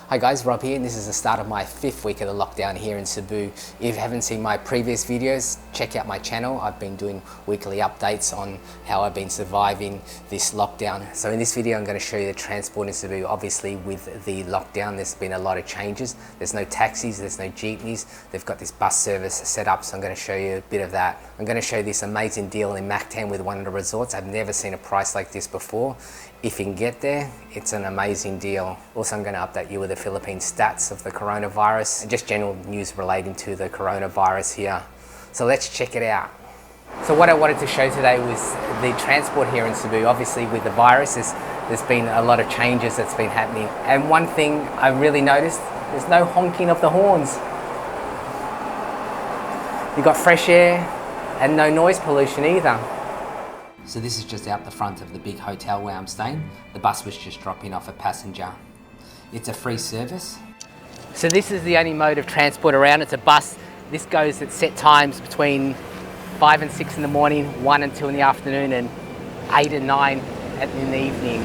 Hi guys, Rob here, and this is the start of my 5th week of the lockdown here in Cebu. If you haven't seen my previous videos, check out my channel. I've been doing weekly updates on how I've been surviving this lockdown. So in this video, I'm going to show you the transport in Cebu. Obviously with the lockdown, there's been a lot of changes. There's no taxis, there's no jeepneys. They've got this bus service set up, so I'm going to show you a bit of that. I'm going to show you this amazing deal in Mactan with one of the resorts. I've never seen a price like this before. If you can get there, it's an amazing deal. Also, I'm going to update you with the Philippine stats of the coronavirus and just general news relating to the coronavirus here. So let's check it out. So what I wanted to show today was the transport here in Cebu. Obviously with the virus, there's been a lot of changes that's been happening. And one thing I really noticed, there's no honking of the horns. You've got fresh air and no noise pollution either. So this is just out the front of the big hotel where I'm staying. The bus was just dropping off a passenger. It's a free service. So this is the only mode of transport around. It's a bus. This goes at set times between 5 and 6 in the morning, 1 and 2 in the afternoon, and 8 and 9 in the evening.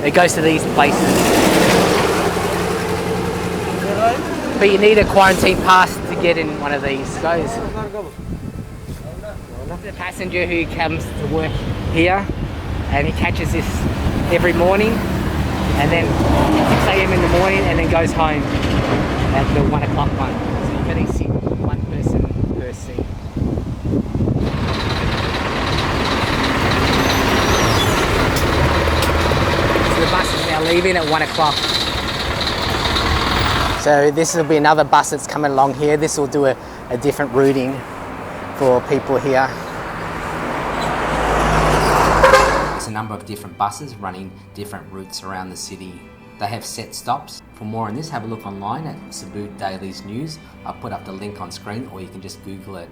It goes to these places. But you need a quarantine pass to get in one of these. The passenger who comes to work here, and he catches this every morning, and then 6 a.m. in the morning, and then goes home at the 1 o'clock one. So you can only sit one person per seat. So the bus is now leaving at 1 o'clock. So this will be another bus that's coming along here. This will do a different routing for people here. There's a number of different buses running different routes around the city. They have set stops. For more on this, have a look online at Cebu Daily's news. I'll put up the link on screen, or you can just Google it.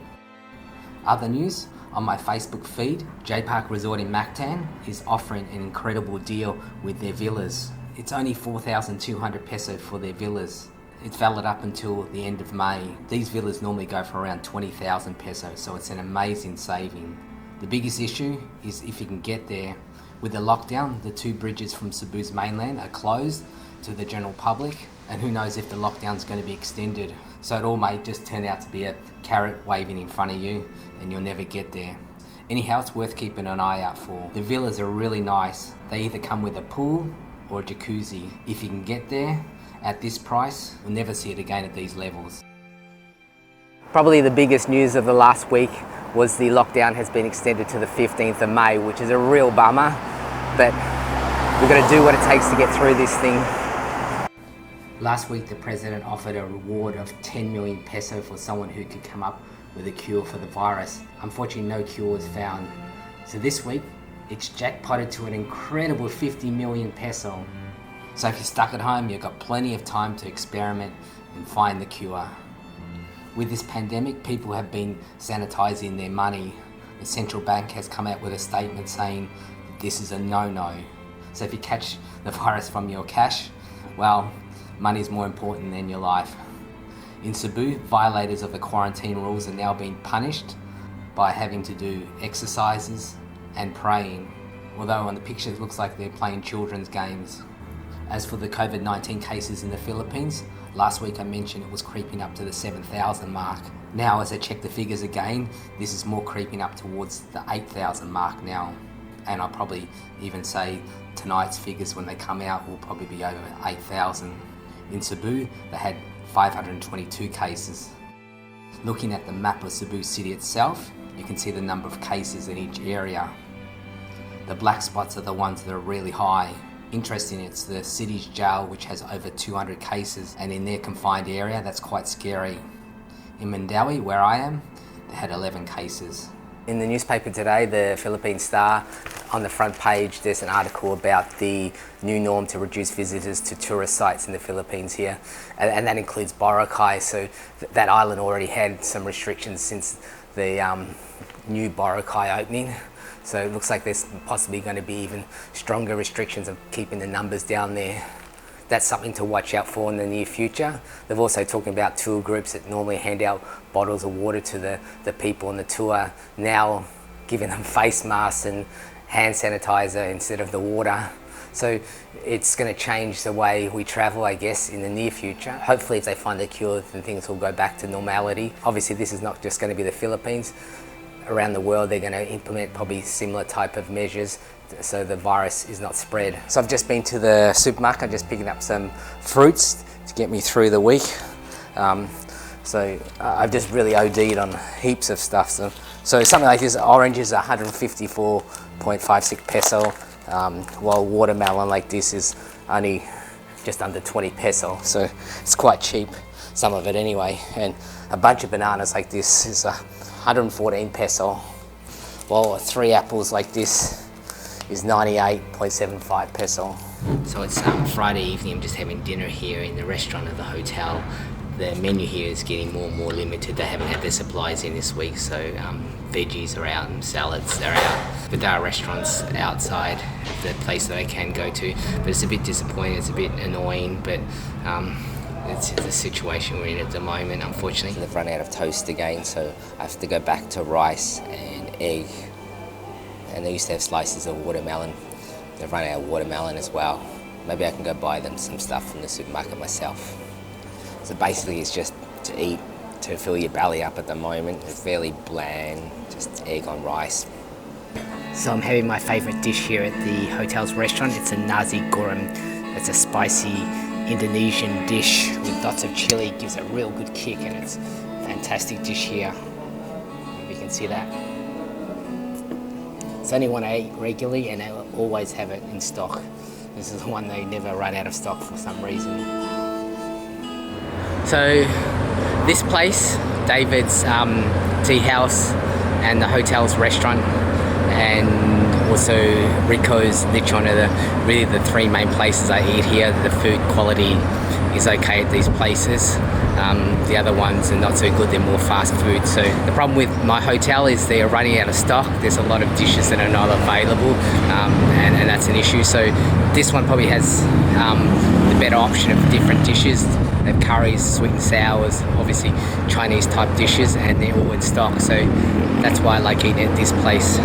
Other news, on my Facebook feed, Jpark Resort in Mactan is offering an incredible deal with their villas. It's only 4,200 peso for their villas. It's valid up until the end of May. These villas normally go for around 20,000 pesos, so it's an amazing saving. The biggest issue is if you can get there. With the lockdown, the 2 bridges from Cebu's mainland are closed to the general public, and who knows if the lockdown's going to be extended. So it all may just turn out to be a carrot waving in front of you, and you'll never get there. Anyhow, it's worth keeping an eye out for. The villas are really nice. They either come with a pool or a jacuzzi. If you can get there, at this price, you'll never see it again at these levels. Probably the biggest news of the last week was the lockdown has been extended to the 15th of May, which is a real bummer, but we've got to do what it takes to get through this thing. Last week, the president offered a reward of 10 million peso for someone who could come up with a cure for the virus. Unfortunately, no cure was found. So this week, it's jackpotted to an incredible 50 million peso. So if you're stuck at home, you've got plenty of time to experiment and find the cure. With this pandemic, people have been sanitizing their money. The central bank has come out with a statement saying this is a no-no. So if you catch the virus from your cash, well, money is more important than your life. In Cebu, violators of the quarantine rules are now being punished by having to do exercises and praying. Although on the picture it looks like they're playing children's games. As for the COVID-19 cases in the Philippines, last week I mentioned it was creeping up to the 7,000 mark. Now as I check the figures again, this is more creeping up towards the 8,000 mark now. And I'll probably even say tonight's figures when they come out will probably be over 8,000. In Cebu, they had 522 cases. Looking at the map of Cebu City itself, you can see the number of cases in each area. The black spots are the ones that are really high. Interesting, it's the city's jail which has over 200 cases, and in their confined area that's quite scary. In Mandawi, where I am, they had 11 cases. In the newspaper today, the Philippine Star, on the front page there's an article about the new norm to reduce visitors to tourist sites in the Philippines here, and that includes Boracay. So that island already had some restrictions since the new Boracay opening. So it looks like there's possibly going to be even stronger restrictions of keeping the numbers down there. That's something to watch out for in the near future. They've also talking about tour groups that normally hand out bottles of water to the people on the tour, now giving them face masks and hand sanitizer instead of the water. So it's going to change the way we travel, I guess, in the near future. Hopefully if they find a cure, then things will go back to normality. Obviously this is not just going to be the Philippines. Around the world they're going to implement probably similar type of measures so the virus is not spread. So I've just been to the supermarket, just picking up some fruits to get me through the week. So I've just really OD'd on heaps of stuff. So something like this, orange is 154.56 peso, while watermelon like this is only just under 20 peso. So it's quite cheap, some of it anyway. And a bunch of bananas like this is 114 peso, while 3 apples like this is 98.75 peso. So it's Friday evening, I'm just having dinner here in the restaurant of the hotel. The menu here is getting more and more limited. They haven't had their supplies in this week, so veggies are out and salads are out. But there are restaurants outside the place that I can go to. But it's a bit disappointing, it's a bit annoying, but it's the situation we're in at the moment, unfortunately. They've run out of toast again, so I have to go back to rice and egg. And they used to have slices of watermelon. They've run out of watermelon as well. Maybe I can go buy them some stuff from the supermarket myself. So basically it's just to eat, to fill your belly up at the moment. It's fairly bland, just egg on rice. So I'm having my favourite dish here at the hotel's restaurant. It's a nasi goreng. It's a spicy Indonesian dish with lots of chili. It gives a real good kick and it's a fantastic dish here. If you can see that. It's only one I eat regularly and I always have it in stock. This is the one they never run out of stock for some reason. So this place, David's tea house and the hotel's restaurant, and also Rico's, literally one of the 3 main places I eat here. The food quality is okay at these places. The other ones are not so good, they're more fast food. So the problem with my hotel is they're running out of stock. There's a lot of dishes that are not available, and that's an issue. So this one probably has the better option of different dishes. They have curries, sweet and sours, obviously Chinese type dishes, and they're all in stock. So that's why I like eating at this place.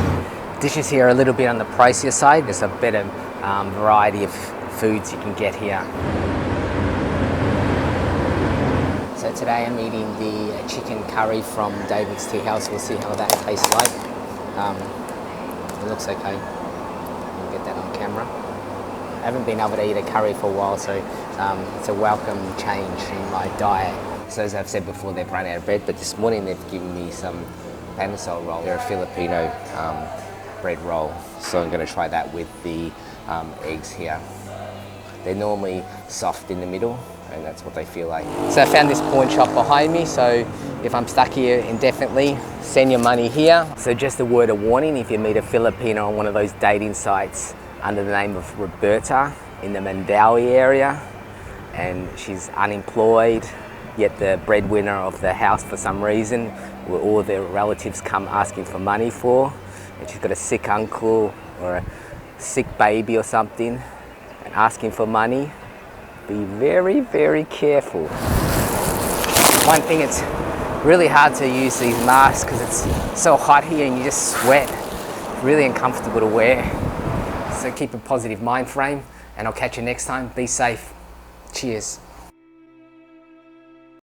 Dishes here are a little bit on the pricier side. There's a better variety of foods you can get here. So today I'm eating the chicken curry from David's Tea House. We'll see how that tastes like. It looks okay. We'll get that on camera. I haven't been able to eat a curry for a while, so it's a welcome change in my diet. So as I've said before, they've run out of bread, but this morning they've given me some panisol roll. They're a Filipino bread roll, so I'm going to try that with the eggs here. They're normally soft in the middle, and that's what they feel like. So I found this pawn shop behind me, so if I'm stuck here indefinitely, send your money here. So just a word of warning, if you meet a Filipino on one of those dating sites under the name of Roberta in the Mandawi area, and she's unemployed, yet the breadwinner of the house for some reason, where all their relatives come asking for money for, and she's got a sick uncle or a sick baby or something, and asking for money, be very, very careful. One thing, it's really hard to use these masks because it's so hot here and you just sweat. It's really uncomfortable to wear. So keep a positive mind frame, and I'll catch you next time. Be safe. Cheers.